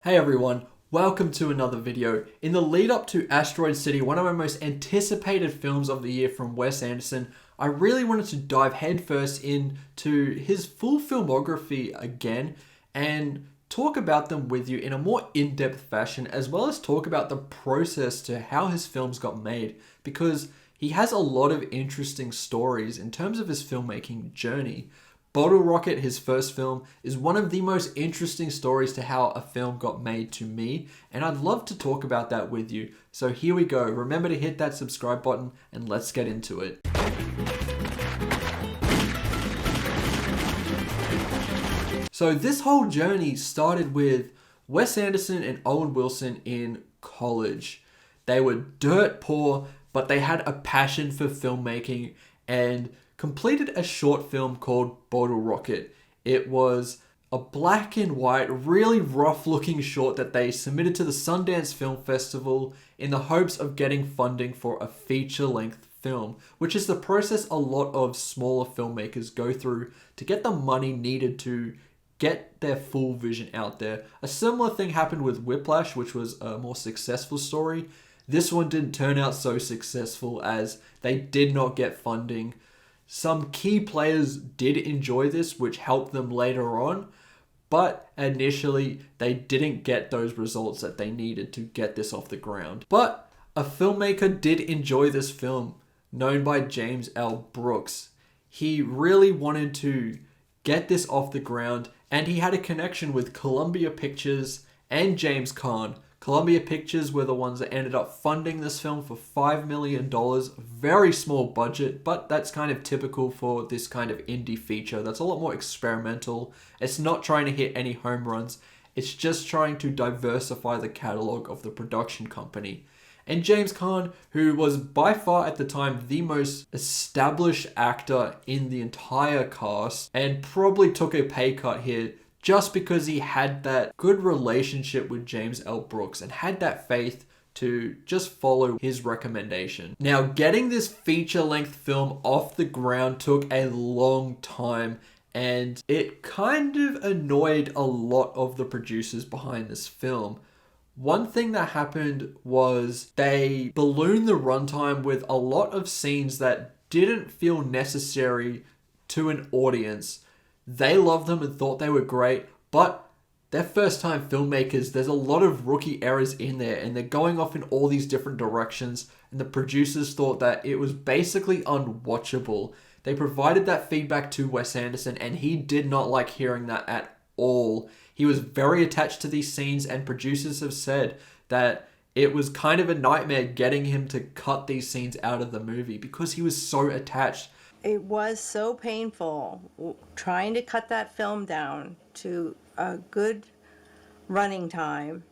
Hey everyone, welcome to another video. In the lead up to Asteroid City, one of my most anticipated films of the year from Wes Anderson, I really wanted to dive headfirst into his full filmography again and talk about them with you in a more in-depth fashion, as well as talk about the process to how his films got made, because he has a lot of interesting stories in terms of his filmmaking journey. Bottle Rocket, his first film, is one of the most interesting stories to how a film got made to me, and I'd love to talk about that with you. So here we go. Remember to hit that subscribe button and let's get into it. So this whole journey started with Wes Anderson and Owen Wilson in college. They were dirt poor, but they had a passion for filmmaking and completed a short film called Bottle Rocket. It was a black and white, really rough looking short that they submitted to the Sundance Film Festival in the hopes of getting funding for a feature-length film, which is the process a lot of smaller filmmakers go through to get the money needed to get their full vision out there. A similar thing happened with Whiplash, which was a more successful story. This one didn't turn out so successful as they did not get funding. Some key players did enjoy this, which helped them later on, but initially they didn't get those results that they needed to get this off the ground. But a filmmaker did enjoy this film, known by James L. Brooks. He really wanted to get this off the ground, and he had a connection with Columbia Pictures and James Caan. Columbia Pictures were the ones that ended up funding this film for $5 million. Very small budget, but that's kind of typical for this kind of indie feature. That's a lot more experimental. It's not trying to hit any home runs. It's just trying to diversify the catalog of the production company. And James Caan, who was by far at the time the most established actor in the entire cast, and probably took a pay cut here just because he had that good relationship with James L. Brooks and had that faith to just follow his recommendation. Now, getting this feature-length film off the ground took a long time, and it kind of annoyed a lot of the producers behind this film. One thing that happened was they ballooned the runtime with a lot of scenes that didn't feel necessary to an audience. They loved them and thought they were great, but they're first-time filmmakers. There's a lot of rookie errors in there, and they're going off in all these different directions, and the producers thought that it was basically unwatchable. They provided that feedback to Wes Anderson, and he did not like hearing that at all. He was very attached to these scenes, and producers have said that it was kind of a nightmare getting him to cut these scenes out of the movie because he was so attached. It was so painful trying to cut that film down to a good running time,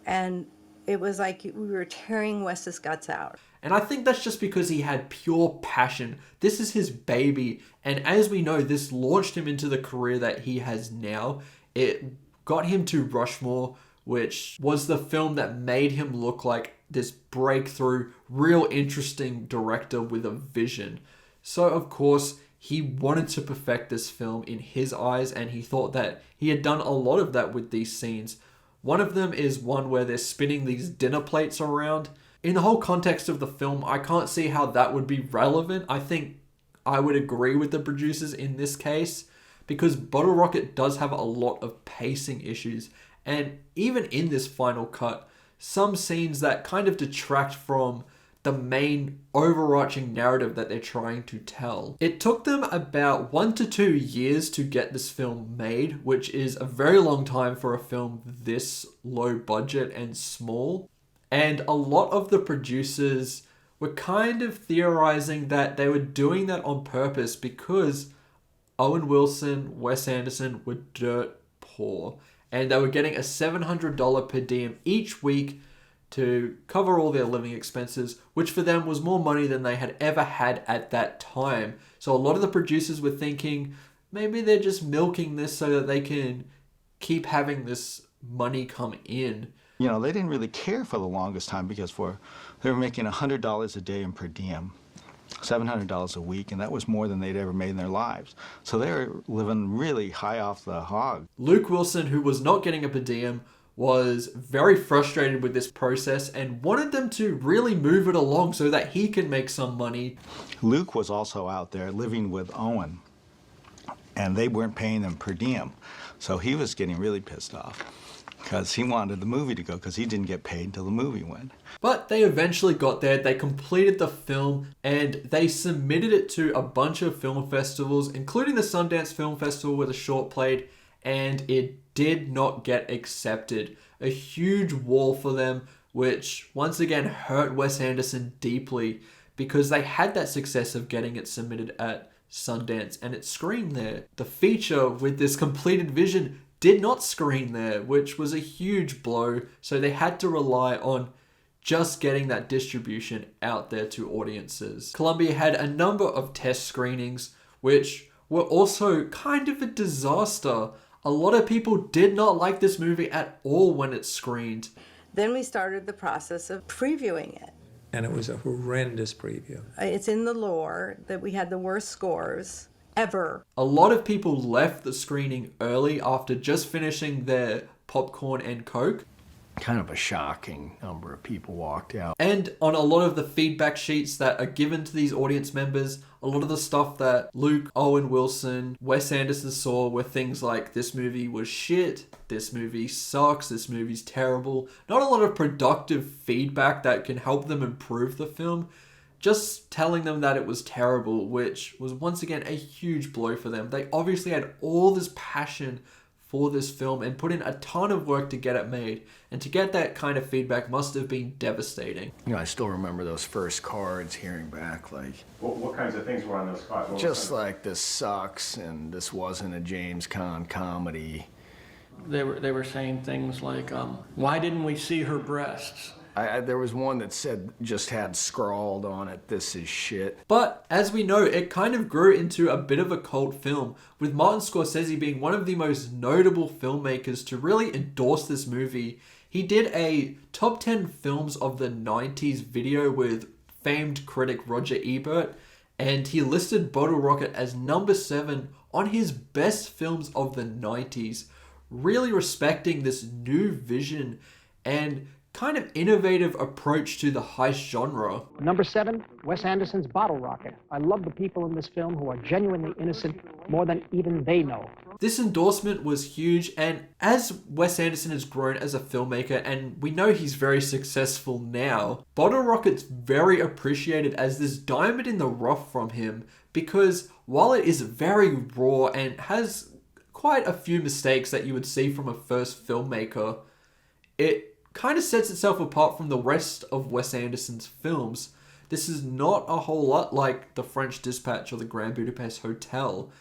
and it was like we were tearing Wes's guts out. And I think that's just because he had pure passion. This is his baby, and as we know, this launched him into the career that he has now. It got him to Rushmore, which was the film that made him look like this breakthrough, real interesting director with a vision. So, of course, he wanted to perfect this film in his eyes, and he thought that he had done a lot of that with these scenes. One of them is one where they're spinning these dinner plates around. In the whole context of the film, I can't see how that would be relevant. I think I would agree with the producers in this case, because Bottle Rocket does have a lot of pacing issues, and even in this final cut, some scenes that kind of detract from the main overarching narrative that they're trying to tell. It took them about 1 to 2 years to get this film made, which is a very long time for a film this low budget and small. And a lot of the producers were kind of theorizing that they were doing that on purpose because Owen Wilson, Wes Anderson were dirt poor, and they were getting a $700 per diem each week to cover all their living expenses, which for them was more money than they had ever had at that time. So a lot of the producers were thinking, maybe they're just milking this so that they can keep having this money come in. You know, they didn't really care for the longest time because they were making $100 a day in per diem, $700 a week, and that was more than they'd ever made in their lives. So they were living really high off the hog. Luke Wilson, who was not getting a per diem, was very frustrated with this process and wanted them to really move it along so that he can make some money. Luke was also out there living with Owen, and they weren't paying him per diem. So he was getting really pissed off because he wanted the movie to go because he didn't get paid until the movie went. But they eventually got there, they completed the film, and they submitted it to a bunch of film festivals, including the Sundance Film Festival where the short played, and it did not get accepted. A huge wall for them, which once again hurt Wes Anderson deeply because they had that success of getting it submitted at Sundance and it screened there. The feature with this completed vision did not screen there, which was a huge blow, so they had to rely on just getting that distribution out there to audiences. Columbia had a number of test screenings, which were also kind of a disaster. A lot of people did not like this movie at all when it screened. Then we started the process of previewing it. And it was a horrendous preview. It's in the lore that we had the worst scores ever. A lot of people left the screening early after just finishing their popcorn and Coke. Kind of a shocking number of people walked out. And on a lot of the feedback sheets that are given to these audience members, a lot of the stuff that Luke, Owen Wilson, Wes Anderson saw were things like, this movie was shit, this movie sucks, this movie's terrible. Not a lot of productive feedback that can help them improve the film. Just telling them that it was terrible, which was once again a huge blow for them. They obviously had all this passion for this film and put in a ton of work to get it made. And to get that kind of feedback must have been devastating. You know, I still remember those first cards, hearing back like... What kinds of things were on those cards? Just like, this sucks, and this wasn't a James Caan comedy. They were saying things like, why didn't we see her breasts? There was one that said, just had scrawled on it, this is shit. But as we know, it kind of grew into a bit of a cult film, with Martin Scorsese being one of the most notable filmmakers to really endorse this movie. He did a top 10 films of the 90s video with famed critic Roger Ebert, and he listed Bottle Rocket as number 7 on his best films of the 90s, really respecting this new vision and kind of innovative approach to the heist genre. Number 7, Wes Anderson's Bottle Rocket. I love the people in this film who are genuinely innocent more than even they know. This endorsement was huge, and as Wes Anderson has grown as a filmmaker, and we know he's very successful now, Bottle Rocket's very appreciated as this diamond in the rough from him, because while it is very raw and has quite a few mistakes that you would see from a first filmmaker, it kind of sets itself apart from the rest of Wes Anderson's films. This is not a whole lot like The French Dispatch or The Grand Budapest Hotel.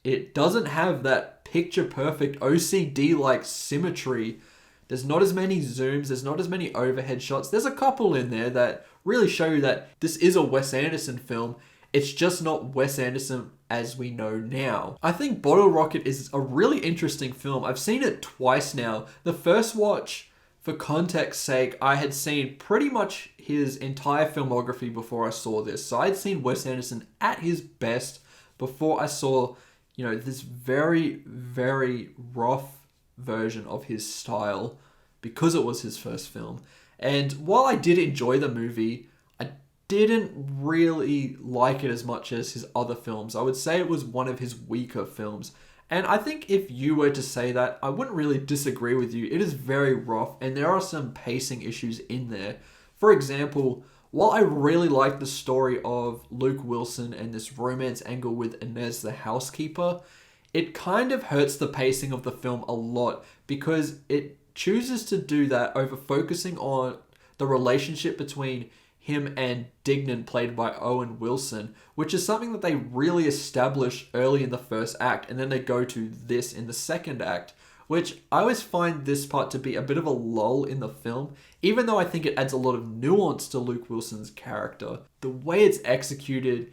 It doesn't have that picture-perfect OCD-like symmetry. There's not as many zooms, there's not as many overhead shots. There's a couple in there that really show you that this is a Wes Anderson film. It's just not Wes Anderson as we know now. I think Bottle Rocket is a really interesting film. I've seen it twice now. The first watch, for context's sake, I had seen pretty much his entire filmography before I saw this. So I'd seen Wes Anderson at his best before I saw, this very, very rough version of his style because it was his first film. And while I did enjoy the movie, I didn't really like it as much as his other films. I would say it was one of his weaker films. And I think if you were to say that, I wouldn't really disagree with you. It is very rough, and there are some pacing issues in there. For example, while I really like the story of Luke Wilson and this romance angle with Inez the housekeeper, it kind of hurts the pacing of the film a lot because it chooses to do that over focusing on the relationship between him and Dignan, played by Owen Wilson, which is something that they really establish early in the first act, and then they go to this in the second act, which I always find this part to be a bit of a lull in the film, even though I think it adds a lot of nuance to Luke Wilson's character. The way it's executed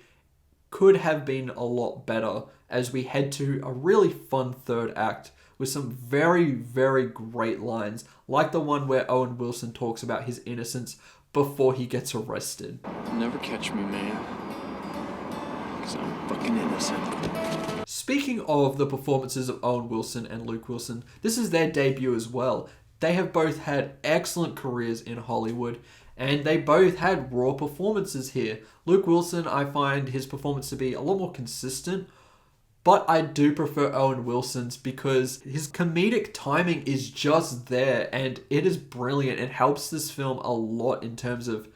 could have been a lot better as we head to a really fun third act with some very, very great lines, like the one where Owen Wilson talks about his innocence before he gets arrested. Never catch me, man. Because I'm fucking innocent. Speaking of the performances of Owen Wilson and Luke Wilson, this is their debut as well. They have both had excellent careers in Hollywood, and they both had raw performances here. Luke Wilson, I find his performance to be a lot more consistent, but I do prefer Owen Wilson's because his comedic timing is just there, and it is brilliant. It helps this film a lot in terms of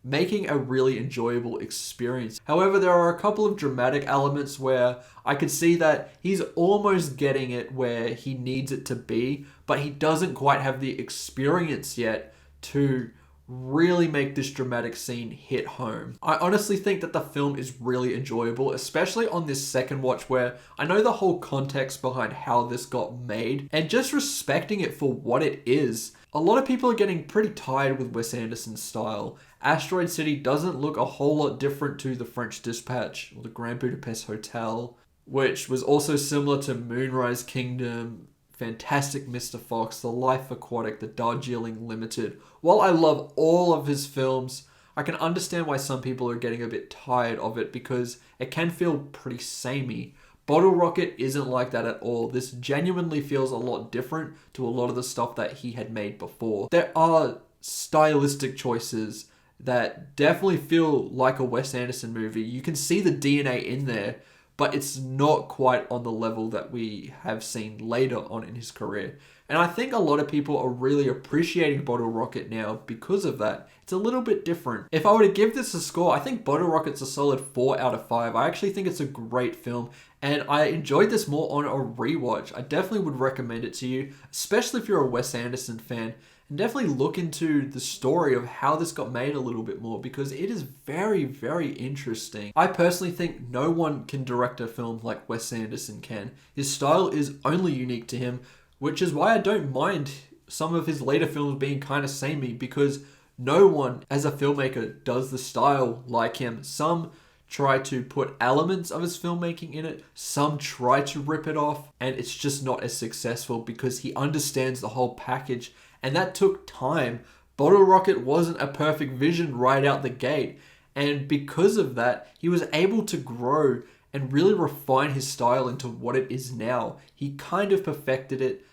making a really enjoyable experience. However, there are a couple of dramatic elements where I could see that he's almost getting it where he needs it to be, but he doesn't quite have the experience yet to really make this dramatic scene hit home. I honestly think that the film is really enjoyable, especially on this second watch where I know the whole context behind how this got made and just respecting it for what it is. A lot of people are getting pretty tired with Wes Anderson's style. Asteroid City doesn't look a whole lot different to The French Dispatch or The Grand Budapest Hotel, which was also similar to Moonrise Kingdom, Fantastic Mr. Fox, The Life Aquatic, The Darjeeling Limited. While I love all of his films, I can understand why some people are getting a bit tired of it because it can feel pretty samey. Bottle Rocket isn't like that at all. This genuinely feels a lot different to a lot of the stuff that he had made before. There are stylistic choices that definitely feel like a Wes Anderson movie. You can see the DNA in there, but it's not quite on the level that we have seen later on in his career. And I think a lot of people are really appreciating Bottle Rocket now because of that. It's a little bit different. If I were to give this a score, I think Bottle Rocket's a solid 4 out of 5. I actually think it's a great film, and I enjoyed this more on a rewatch. I definitely would recommend it to you, especially if you're a Wes Anderson fan. And definitely look into the story of how this got made a little bit more because it is very, very interesting. I personally think no one can direct a film like Wes Anderson can. His style is only unique to him, which is why I don't mind some of his later films being kind of samey because no one as a filmmaker does the style like him. Some try to put elements of his filmmaking in it, some try to rip it off, and it's just not as successful because he understands the whole package. And that took time. Bottle Rocket wasn't a perfect vision right out the gate. And because of that, he was able to grow and really refine his style into what it is now. He kind of perfected it,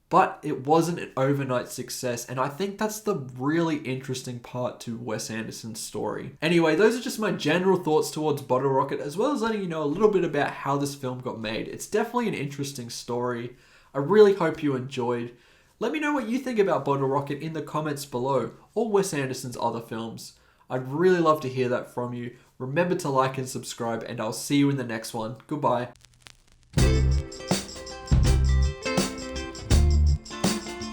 but it wasn't an overnight success. And I think that's the really interesting part to Wes Anderson's story. Anyway, those are just my general thoughts towards Bottle Rocket, as well as letting you know a little bit about how this film got made. It's definitely an interesting story. I really hope you enjoyed. Let me know what you think about Bottle Rocket in the comments below, or Wes Anderson's other films. I'd really love to hear that from you. Remember to like and subscribe, and I'll see you in the next one. Goodbye.